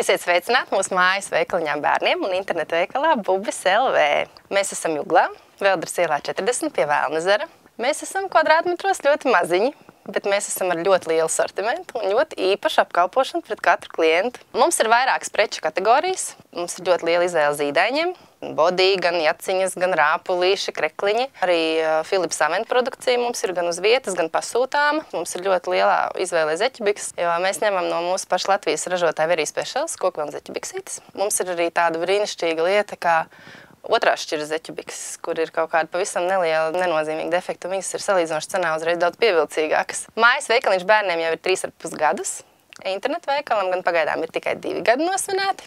Esiet sveicināti mūsu mājas veikaliņā bērniem un internetu veikalā Bubis LV. Mēs esam Juglā, Veldras ielā 40 pie Vēlnezera. Mēs esam kvadrātmetros ļoti maziņi, bet mēs esam ar ļoti lielu sortimentu un ļoti īpašu apkalpošanu pret katru klientu. Mums ir vairākas preču kategorijas, mums ir ļoti liela izvēle zīdaiņiem. Bodī, gan jaciņas, gan rāpulīši, krekliņi. Arī Philips Avent produkcija mums ir gan uz vietas, gan pasūtāma. Mums ir ļoti lielā izvēle zeķebiks, jo mēs ņemam no mūsu paša Latvijas ražotāja Very Specials kokvilnu zeķebiksītes. Mums ir arī tāda brīnišķīga lieta kā otrās šķiras zeķebiks, kur ir kaut kāda pavisam neliela, nenozīmīga defekta. Viņas ir salīdzinoši cenā uzreiz daudz pievilcīgākas. Mājas veikaliņš bērniem jau ir 3,5 gadus. Internetu veikalam gan pagaidām ir tikai 2 gadi nosvinēti.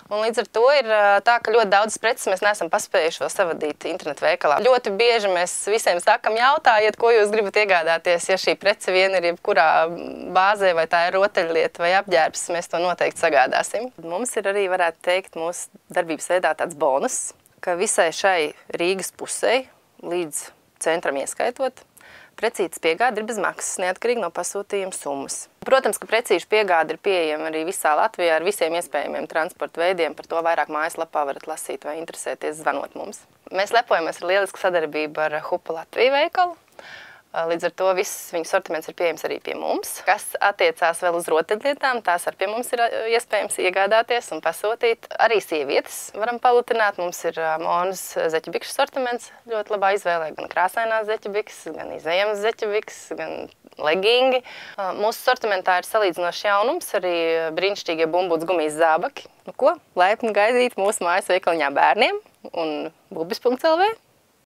Un līdz ar to ir tā, ka ļoti daudz preces mēs neesam paspējuši vēl savadīt internetu veikalā. Ļoti bieži mēs visiem sākam jautājiet, ko jūs gribat iegādāties. Ja šī prece vien ir jebkurā bāzē, vai tā ir rotaļlieta vai apģērbs, mēs to noteikti sagādāsim. Mums ir arī, varētu teikt, mūsu darbības veidā tāds bonus, ka visai šai Rīgas pusei, līdz centram ieskaitot, precītes piegāde ir bez maksas, neatkarīgi no pasūtījuma summas. Protams, ka precīšu piegāde ir pieejama arī visā Latvijā ar visiem iespējamiem transporta veidiem. Par to vairāk mājaslapā varat lasīt vai interesēties, zvanot mums. Mēs lepojamies ar lielisku sadarbību ar Hupa Latviju veikalu. Līdz ar to viss viņu sortiments ir pieejams arī pie mums. Kas attiecās vēl uz rotaļlietām, tās ar pie mums ir iespējams iegādāties un pasūtīt. Arī sievietes varam palutināt. Mums ir Monas zeķebikšu sortiments ļoti labā izvēlē. Gan krāsainās zeķebiks, gan izejamas zeķebiks, gan legingi. Mūsu sortimentā ir salīdzinoši jaunums, arī brīnišķīgie bumbuts gumijas zābaki. Nu ko, laipni gaidīt mūsu mājas veikaliņā bērniem un bubis.lv.